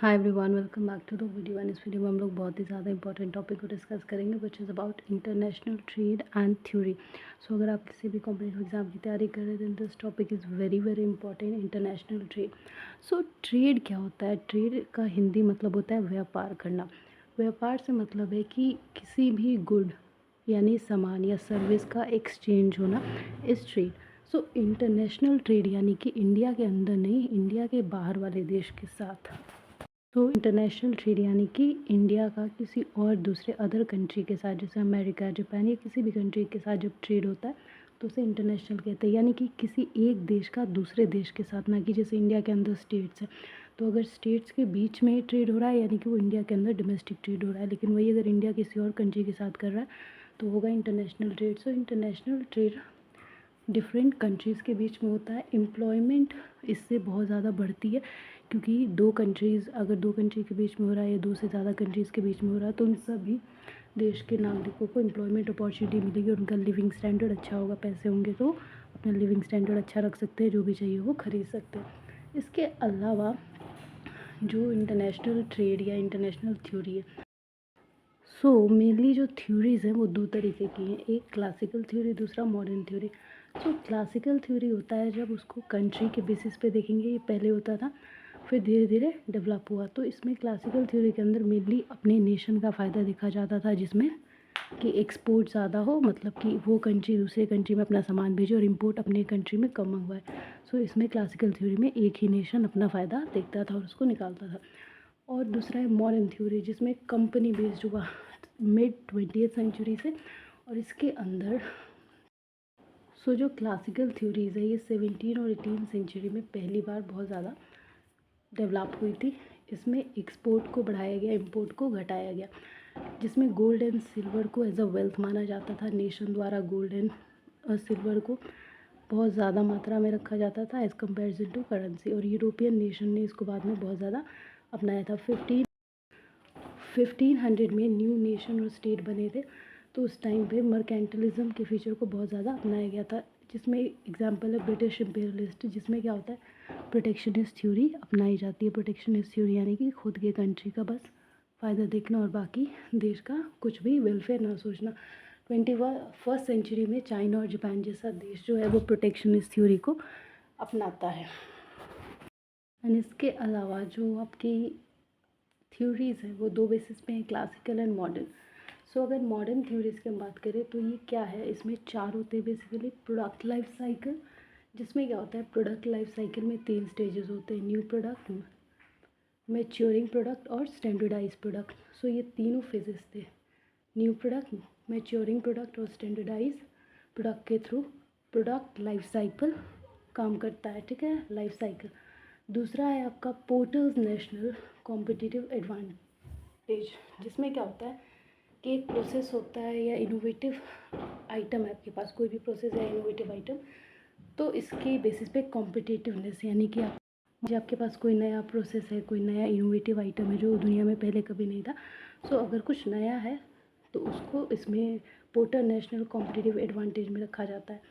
Hi everyone, welcome back to the video. And इस video में हम लोग बहुत ही ज़्यादा इंपॉर्टेंट टॉपिक को डिस्कस करेंगे which is about international trade and theory. So अगर आप किसी भी कॉम्पिटिटिव एग्जाम की तैयारी कर रहे हैं this topic is very very important, international trade. So trade क्या होता है? ट्रेड का हिंदी मतलब होता है व्यापार करना। व्यापार से मतलब है कि किसी भी गुड यानी सामान या सर्विस का एक्सचेंज होना इस ट्रेड। सो इंटरनेशनल ट्रेड यानी कि इंडिया के अंदर नहीं, इंडिया के बाहर वाले देश के साथ। तो इंटरनेशनल ट्रेड यानी कि इंडिया का किसी और दूसरे अदर कंट्री के साथ, जैसे अमेरिका, जापान या किसी भी कंट्री के साथ जब ट्रेड होता है तो उसे इंटरनेशनल कहते हैं। यानी कि किसी एक देश का दूसरे देश के साथ, ना कि जैसे इंडिया के अंदर स्टेट्स है तो अगर स्टेट्स के बीच में ट्रेड हो रहा है यानी कि वो इंडिया के अंदर डोमेस्टिक ट्रेड हो रहा है। लेकिन वही अगर इंडिया किसी और कंट्री के साथ कर रहा है तो होगा international trade. So international trade different countries के बीच में होता है। एम्प्लॉयमेंट इससे बहुत ज़्यादा बढ़ती है क्योंकि अगर दो कंट्री के बीच में हो रहा है या दो से ज़्यादा कंट्रीज़ के बीच में हो रहा है तो उन सभी देश के नागरिकों को एम्प्लॉयमेंट अपॉर्चुनिटी मिलेगी। उनका लिविंग स्टैंडर्ड अच्छा होगा, पैसे होंगे तो अपना लिविंग स्टैंडर्ड अच्छा रख सकते हैं, जो भी चाहिए वो खरीद सकते हैं। इसके अलावा जो इंटरनेशनल ट्रेड या इंटरनेशनल थ्योरी है, सो मेनली जो थ्योरीज़ हैं वो दो तरीके की हैं, एक क्लासिकल थ्योरी, दूसरा मॉडर्न थ्योरी। सो क्लासिकल थ्योरी होता है जब उसको कंट्री के बेसिस पे देखेंगे, ये पहले होता था फिर धीरे धीरे डेवलप हुआ। तो इसमें क्लासिकल थ्योरी के अंदर मेनली अपने नेशन का फ़ायदा देखा जाता था, जिसमें कि एक्सपोर्ट ज़्यादा हो, मतलब कि वो कंट्री दूसरे कंट्री में अपना सामान भेजे और इंपोर्ट अपने कंट्री में कम मंगवाए। सो इसमें क्लासिकल थ्योरी में एक ही नेशन अपना फ़ायदा देखता था और उसको निकालता था। और दूसरा है मॉडर्न थ्योरी, जिसमें कंपनी बेस्ड हुआ मिड 20th सेंचुरी से। और इसके अंदर जो क्लासिकल थ्योरीज़ है ये 17 और 18 सेंचुरी में पहली बार बहुत ज़्यादा डेवलप हुई थी। इसमें एक्सपोर्ट को बढ़ाया गया, इंपोर्ट को घटाया गया, जिसमें गोल्ड एंड सिल्वर को एज अ वेल्थ माना जाता था। नेशन द्वारा गोल्ड एंड सिल्वर को बहुत ज़्यादा मात्रा में रखा जाता था एज़ कम्पेरिजन टू करेंसी। और यूरोपियन नेशन ने इसको बाद में बहुत ज़्यादा अपनाया था। 1500 में न्यू नेशन और स्टेट बने थे, तो उस टाइम पे मर्केंटलिज्म के फीचर को बहुत ज़्यादा अपनाया गया था, जिसमें एग्जांपल है ब्रिटिश इम्पेरियलिस्ट, जिसमें क्या होता है प्रोटेक्शनिस्ट थ्योरी अपनाई जाती है। प्रोटेक्शनिस्ट थ्योरी यानी कि खुद के कंट्री का बस फ़ायदा देखना और बाकी देश का कुछ भी वेलफेयर ना सोचना। 21st सेंचुरी में चाइना और जापान जैसा देश जो है वो प्रोटेक्शनिस्ट थ्योरी को अपनाता है। एंड इसके अलावा जो आपकी थ्योरीज़ है वो दो बेसिस पे हैं, क्लासिकल एंड मॉडर्न। अगर मॉडर्न थ्योरीज़ की हम बात करें तो ये क्या है, इसमें चार होते हैं बेसिकली। प्रोडक्ट लाइफ साइकिल, जिसमें क्या होता है प्रोडक्ट लाइफ साइकिल में 3 स्टेजेस होते हैं, न्यू प्रोडक्ट, मैच्योरिंग प्रोडक्ट और स्टैंडर्डाइज प्रोडक्ट। ये तीनों फेजेस थे, न्यू प्रोडक्ट, मैच्योरिंग प्रोडक्ट और स्टैंडर्डाइज प्रोडक्ट के थ्रू प्रोडक्ट लाइफ साइकिल काम करता है। ठीक है, लाइफ साइकिल। दूसरा है आपका पोर्टर्स नेशनल कॉम्पिटिटिव एडवांटेज, जिसमें क्या होता है कि एक प्रोसेस होता है या इनोवेटिव आइटम है आपके पास, कोई भी प्रोसेस या इनोवेटिव आइटम, तो इसके बेसिस पे कॉम्पिटिटिवनेस, यानी कि आपके पास कोई नया प्रोसेस है, कोई नया इनोवेटिव आइटम है जो दुनिया में पहले कभी नहीं था। अगर कुछ नया है तो उसको इसमें पोर्टर नेशनल कॉम्पिटिटिव एडवांटेज में रखा जाता है।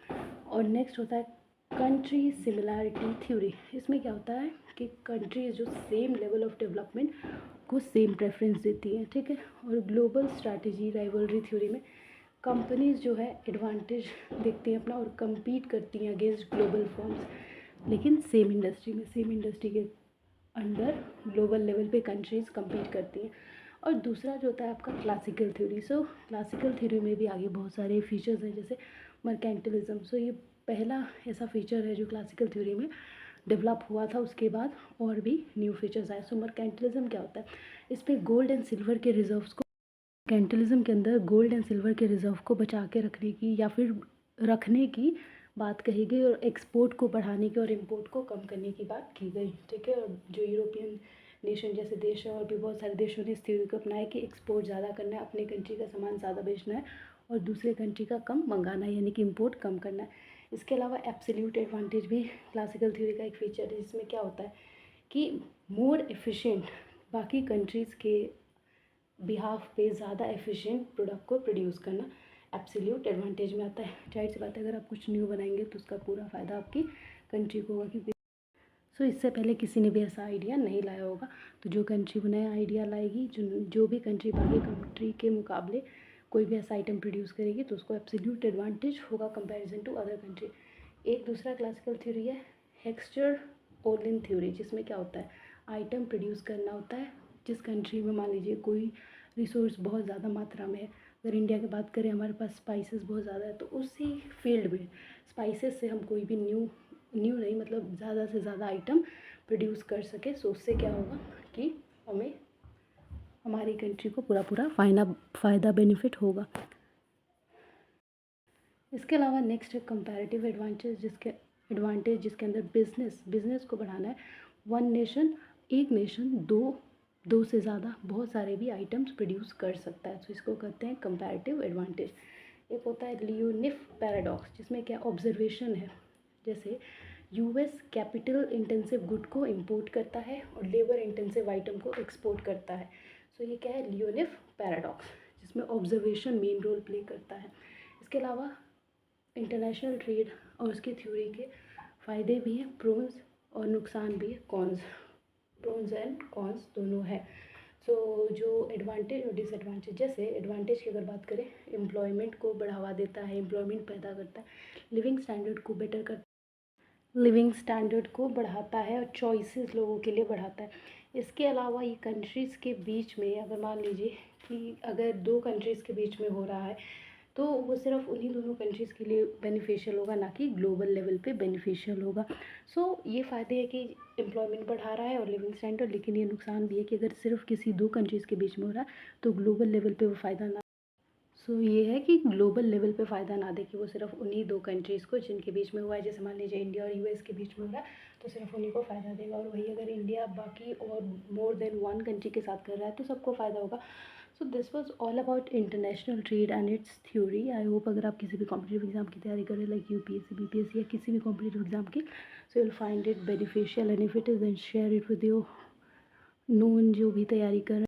और नेक्स्ट होता है कंट्री सिमिलैरिटी थ्योरी। इसमें क्या होता है कि कंट्रीज जो सेम लेवल ऑफ डेवलपमेंट को सेम प्रेफरेंस देती हैं। ठीक है। और ग्लोबल स्ट्रैटेजी राइवलरी थ्योरी में कंपनीज जो है एडवांटेज देखती हैं अपना और compete करती हैं अगेंस्ट ग्लोबल फर्म्स, लेकिन सेम इंडस्ट्री के अंडर ग्लोबल लेवल पे कंट्रीज compete करती हैं। और दूसरा जो होता है आपका क्लासिकल थ्योरी। क्लासिकल थ्योरी में भी आगे बहुत सारे फीचर्स हैं, जैसे मर्केंटलिज्म। ये पहला ऐसा फीचर है जो क्लासिकल थ्योरी में डेवलप हुआ था, उसके बाद और भी न्यू फीचर्स आए। मर्केंटलिज्म क्या होता है, इस पर गोल्ड एंड सिल्वर के रिजर्व्स को, मर्केंटलिज्म के अंदर गोल्ड एंड सिल्वर के रिजर्व को बचा के रखने की या फिर रखने की बात कही गई और एक्सपोर्ट को बढ़ाने की और इंपोर्ट को कम करने की बात की गई। ठीक है। और जो यूरोपियन नेशन जैसे देश है और भी बहुत सारे देशों ने इस थ्योरी को अपनाया कि एक्सपोर्ट ज़्यादा करना है, अपने कंट्री का सामान ज़्यादा बेचना है और दूसरे कंट्री का कम मंगाना है, यानी कि इम्पोर्ट कम करना है। इसके अलावा एब्सोल्यूट एडवांटेज भी क्लासिकल थ्योरी का एक फीचर है, जिसमें क्या होता है कि मोर एफिशिएंट, बाकी कंट्रीज़ के बिहाफ पे ज़्यादा एफिशिएंट प्रोडक्ट को प्रोड्यूस करना एब्सोल्यूट एडवांटेज में आता है। जाहिर सी बात है अगर आप कुछ न्यू बनाएंगे तो उसका पूरा फ़ायदा आपकी कंट्री को होगा, क्योंकि सो इससे पहले किसी ने भी ऐसा आइडिया नहीं लाया होगा। तो जो कंट्री नया आइडिया लाएगी, जो भी कंट्री बाकी कंट्री के मुकाबले कोई भी ऐसा आइटम प्रोड्यूस करेगी तो उसको एब्सोल्यूट एडवांटेज होगा कंपैरिजन टू अदर कंट्री। एक दूसरा क्लासिकल थ्योरी है हेक्स्टर ओलिन थ्योरी, जिसमें क्या होता है, आइटम प्रोड्यूस करना होता है जिस कंट्री में मान लीजिए कोई रिसोर्स बहुत ज़्यादा मात्रा में है। अगर इंडिया की बात करें, हमारे पास स्पाइसेस बहुत ज़्यादा है, तो उसी फील्ड में स्पाइसेस से हम कोई भी न्यू नहीं मतलब ज़्यादा से ज़्यादा आइटम प्रोड्यूस कर सके। सो उससे क्या होगा कि हमें हमारी कंट्री को पूरा फ़ायदा बेनिफिट होगा। इसके अलावा नेक्स्ट है कंपैरेटिव एडवांटेज जिसके अंदर बिजनेस को बढ़ाना है। वन नेशन, एक नेशन दो से ज़्यादा बहुत सारे भी आइटम्स प्रोड्यूस कर सकता है, तो इसको कहते हैं कंपैरेटिव एडवांटेज। एक होता है लियोनिफ पैराडॉक्स, जिसमें क्या ऑब्जर्वेशन है, जैसे यूएस कैपिटल इंटेंसिव गुड को इंपोर्ट करता है और लेबर इंटेंसिव आइटम को एक्सपोर्ट करता है। सो ये क्या है, लियोनिफ पैराडॉक्स, जिसमें ऑब्जर्वेशन मेन रोल प्ले करता है। इसके अलावा इंटरनेशनल ट्रेड और उसकी थ्योरी के फ़ायदे भी हैं, प्रोन्स और नुकसान भी है, प्रोन्स एंड कॉन्स दोनों है। सो जो एडवांटेज और डिसएडवांटेज, जैसे एडवांटेज की अगर बात करें, एम्प्लॉयमेंट को बढ़ावा देता है, एम्प्लॉयमेंट पैदा करता है, लिविंग स्टैंडर्ड को बढ़ाता है और चॉइसेस लोगों के लिए बढ़ाता है। इसके अलावा ये कंट्रीज़ के बीच में, अगर मान लीजिए कि अगर दो कंट्रीज़ के बीच में हो रहा है तो वो सिर्फ उन्हीं दोनों कंट्रीज़ के लिए बेनिफिशियल होगा, ना कि ग्लोबल लेवल पे बेनिफिशियल होगा। सो ये फ़ायदे है कि एम्प्लॉयमेंट बढ़ा रहा है और लिविंग स्टैंडर्ड, लेकिन ये नुकसान भी है कि अगर सिर्फ किसी दो कंट्रीज़ के बीच में हो रहा है तो ग्लोबल लेवल पे वो फ़ायदा ना। सो ये है कि ग्लोबल लेवल पे फ़ायदा ना दे कि वो सिर्फ उन्हीं दो कंट्रीज़ को जिनके बीच में हुआ है, जैसे मान लीजिए इंडिया और यूएस के बीच में हो रहा है तो सिर्फ उन्हीं को फ़ायदा देगा, और वही अगर इंडिया बाकी और मोर देन वन कंट्री के साथ कर रहा है तो सबको फ़ायदा होगा। So this was all about international trade and it's theory. I hope अगर आप किसी भी कॉम्पिटिटिव एग्जाम की तैयारी करें, लाइक यूपीएससी, बीपीएससी या किसी भी कॉम्पिटिटिव एग्जाम की, so you will find it beneficial, and if it is then share it with your known जो भी तैयारी कर रहे हैं।